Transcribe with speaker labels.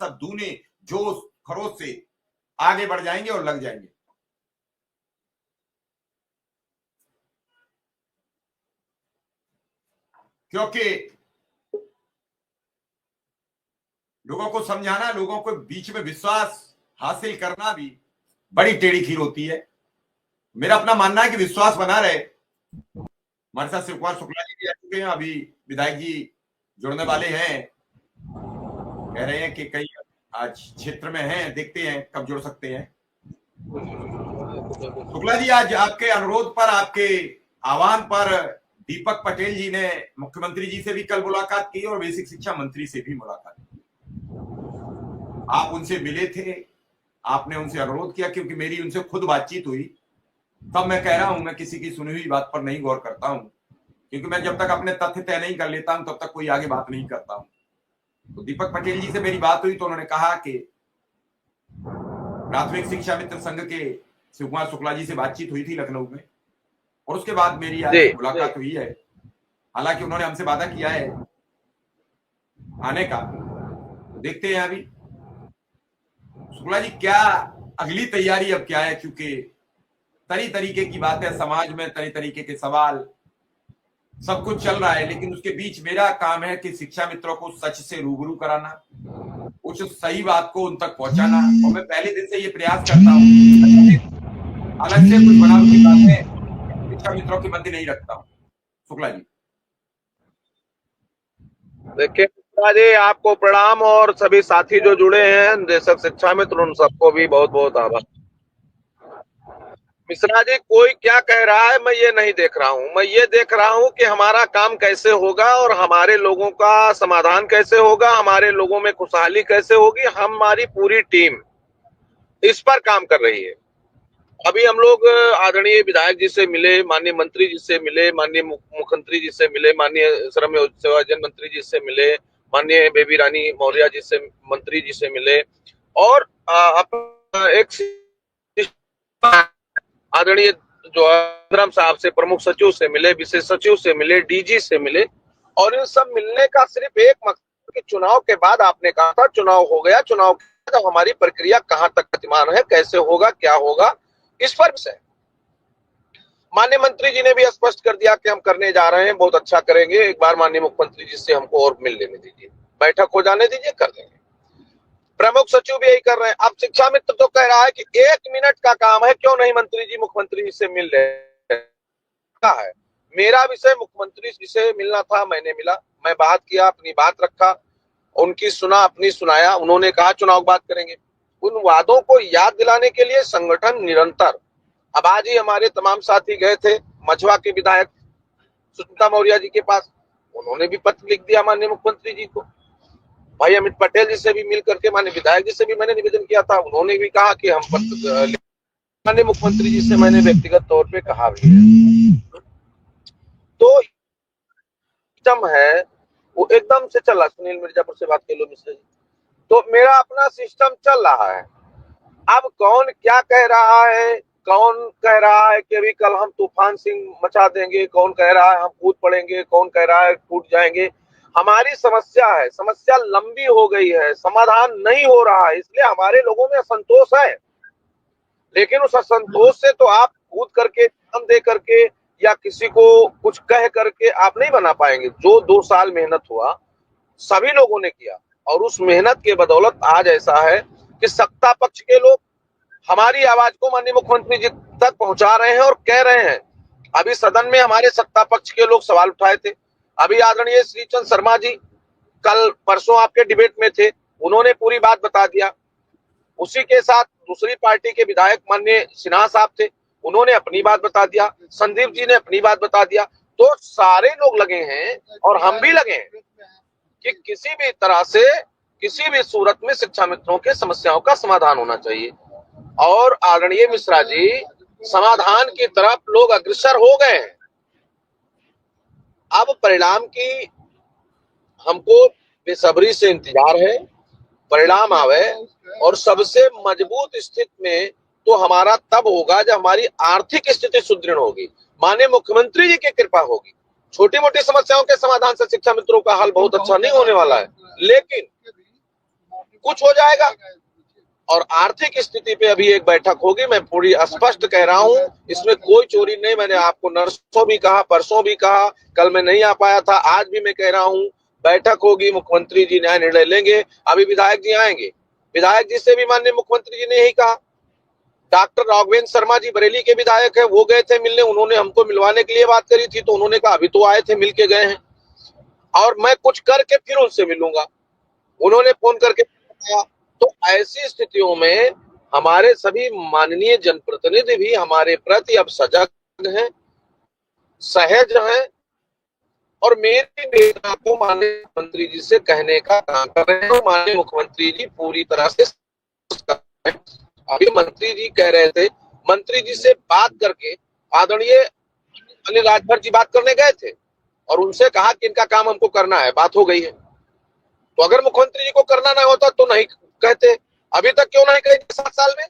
Speaker 1: सब दूने जोश खरोश से आगे बढ़ जाएंगे और लग जाएंगे। क्योंकि लोगों को समझाना, लोगों को बीच में विश्वास हासिल करना भी बड़ी टेढ़ी खीर होती है। मेरा अपना मानना है कि विश्वास बना रहे। हमारे साथ शिव कुमार शुक्ला जी भी आ चुके हैं, अभी विधायक जी जुड़ने वाले हैं, कह रहे हैं कि कई आज क्षेत्र में हैं, देखते हैं कब जुड़ सकते हैं। शुक्ला जी, आज आपके अनुरोध पर, आपके आह्वान पर दीपक पटेल जी ने मुख्यमंत्री जी से भी कल मुलाकात की और बेसिक शिक्षा मंत्री से भी मुलाकात की। आप उनसे मिले थे, आपने उनसे अनुरोध किया, क्योंकि मेरी उनसे खुद बातचीत हुई। तब मैं कह रहा हूं, मैं किसी की सुनी हुई बात पर नहीं गौर करता हूं, क्योंकि मैं जब तक अपने तथ्य तय नहीं कर लेता हूं तब तक कोई आगे बात नहीं करता हूं। तो दीपक पटेल जी से मेरी बात हुई तो उन्होंने कहा कि प्राथमिक शिक्षा मित्र संघ के शिव कुमार शुक्ला जी से बातचीत हुई थी लखनऊ में, और उसके बाद मेरी आज मुलाकात हुई है। हालांकि उन्होंने हमसे वादा किया है आने का, तो देखते हैं अभी शुक्ला जी क्या अगली तैयारी अब क्या है, क्योंकि तरी तरीके की बातें समाज में, तरी तरीके के सवाल, सब कुछ चल रहा है, लेकिन उसके बीच मेरा काम है कि शिक्षा मित्रों को सच से रूबरू कराना, उस सही बात को उन तक पहुंचाना। और मैं पहले दिन से ये प्रयास करता हूँ, अलग से कुछ बनावटी बातें शिक्षा मित्रों के मध्य नहीं रखता हूँ। शुक्ला जी
Speaker 2: देखिए जी, आपको प्रणाम, और सभी साथी जो जुड़े हैं देशक शिक्षा मित्र, उन सबको भी बहुत बहुत आभार। मिश्रा जी, कोई क्या कह रहा है मैं ये नहीं देख रहा हूँ, मैं ये देख रहा हूँ कि हमारा काम कैसे होगा और हमारे लोगों का समाधान कैसे होगा, हमारे लोगों में खुशहाली कैसे होगी। हमारी पूरी टीम इस पर काम कर रही है। अभी हम लोग आदरणीय विधायक जी से मिले, माननीय मंत्री जी से मिले, माननीय मुख्यमंत्री जी से मिले, माननीय श्रम सेवाजन मंत्री जी से मिले, माननीय बेबी रानी मौर्य जी से मंत्री जी से मिले, और एक आदरणीय जो धर्म साहब से प्रमुख सचिव से मिले, विशेष सचिव से मिले, डीजी से मिले। और इन सब मिलने का सिर्फ एक मकसद कि चुनाव के बाद आपने कहा था चुनाव हो गया, चुनाव के बाद हमारी प्रक्रिया कहां तक गतिमान है, कैसे होगा, क्या होगा, इस पर से माननीय मंत्री जी ने भी स्पष्ट कर दिया कि हम करने जा रहे हैं, बहुत अच्छा करेंगे। एक बार माननीय मुख्यमंत्री जी से हमको और मिल लेने दीजिए, बैठक हो जाने दीजिए, कर देंगे। प्रमुख सचिव भी यही कर रहे हैं। अब शिक्षा मित्र तो कह रहा है कि 1 मिनट का काम है, क्यों नहीं मंत्री जी मुख्यमंत्री जी से मिल रहे है। मेरा विषय मुख्यमंत्री जी से मिलना था, मैंने मिला, मैं बात किया, अपनी बात रखा, उनकी सुना, अपनी सुनाया। उन्होंने कहा चुनाव बात करेंगे। उन वादों को याद दिलाने के लिए संगठन निरंतर, अब आज ही हमारे तमाम साथी गए थे मझवा के विधायक सुष्मिता मौर्य जी के पास, उन्होंने भी पत्र लिख दिया माननीय मुख्यमंत्री जी को। भाई अमित पटेल जी से भी मिल करके माननीय विधायक जी से भी मैंने निवेदन किया था, उन्होंने भी कहा कि हम पत्र, माननीय मुख्यमंत्री जी से मैंने व्यक्तिगत तौर पे कहा भी है। तो सिस्टम है वो एकदम से चला। सुनील मिर्जापुर से बात कर लो मिश्रा जी। तो मेरा अपना सिस्टम चल रहा है। अब कौन क्या कह रहा है, कौन कह रहा है कि अभी कल हम तूफान सिंह मचा देंगे, कौन कह रहा है हम कूद पड़ेंगे, कौन कह रहा है टूट जाएंगे। हमारी समस्या है, समस्या लंबी हो गई है, समाधान नहीं हो रहा है, इसलिए हमारे लोगों में असंतोष है। लेकिन उस असंतोष से तो आप कूद करके, दम दे करके, या किसी को कुछ कह करके आप नहीं बना पाएंगे। जो 2 साल मेहनत हुआ सभी लोगों ने किया, और उस मेहनत के बदौलत आज ऐसा है कि सत्ता पक्ष के लोग हमारी आवाज को माननीय मुख्यमंत्री जी तक पहुंचा रहे हैं और कह रहे हैं। अभी सदन में हमारे सत्ता पक्ष के लोग सवाल उठाए थे। अभी आदरणीय श्रीचंद शर्मा जी कल परसों आपके डिबेट में थे, उन्होंने पूरी बात बता दिया। उसी के साथ दूसरी पार्टी के विधायक माननीय सिन्हा साहब थे, उन्होंने अपनी बात बता दिया, संदीप जी ने अपनी बात बता दिया। तो सारे लोग लगे हैं और हम भी लगे हैं कि किसी भी तरह से, किसी भी सूरत में शिक्षा मित्रों के समस्याओं का समाधान होना चाहिए। और आदरणीय मिश्रा जी, समाधान की तरफ लोग अग्रसर हो गए हैं। अब परिणाम की हमको बेसब्री से इंतजार है, परिणाम आवे। और सबसे मजबूत स्थिति में तो हमारा तब होगा जब हमारी आर्थिक स्थिति सुदृढ़ होगी, माननीय मुख्यमंत्री जी की कृपा होगी। छोटी मोटी समस्याओं के समाधान से शिक्षा मित्रों का हाल बहुत अच्छा नहीं होने वाला है, लेकिन कुछ हो जाएगा। और आर्थिक स्थिति पे अभी एक बैठक होगी, मैं पूरी स्पष्ट कह रहा हूं, इसमें कोई चोरी नहीं। मैंने आपको नरसों भी कहा, परसों भी कहा, कल मैं नहीं आ पाया था, आज भी मैं कह रहा हूं, बैठक होगी, मुख्यमंत्री जी न्याय निर्णय लेंगे। अभी विधायक जी आएंगे, विधायक जी से भी माननीय मुख्यमंत्री जी ने यही कहा। डॉक्टर राघवेंद्र शर्मा जी बरेली के विधायक है, वो गए थे मिलने, उन्होंने हमको मिलवाने के लिए बात करी थी, तो उन्होंने कहा अभी तो आए थे, मिल के गए हैं और मैं कुछ करके फिर उनसे मिलूंगा। उन्होंने फोन करके बताया। तो ऐसी स्थितियों में हमारे सभी माननीय जनप्रतिनिधि भी हमारे प्रति अब सजग हैं, सहज हैं और मेरी वेदना को माननीय मुख्यमंत्री जी से कहने का काम कर रहे हैं। माननीय मुख्यमंत्री जी पूरी तरह से अभी मंत्री जी कह रहे थे, मंत्री जी से बात करके आदरणीय अनिल राजभर जी बात करने गए थे और उनसे कहा कि इनका काम हमको करना है, बात हो गई है। तो अगर मुख्यमंत्री जी को करना ना होता तो नहीं कहते, अभी तक क्यों नहीं कहे 7 साल में?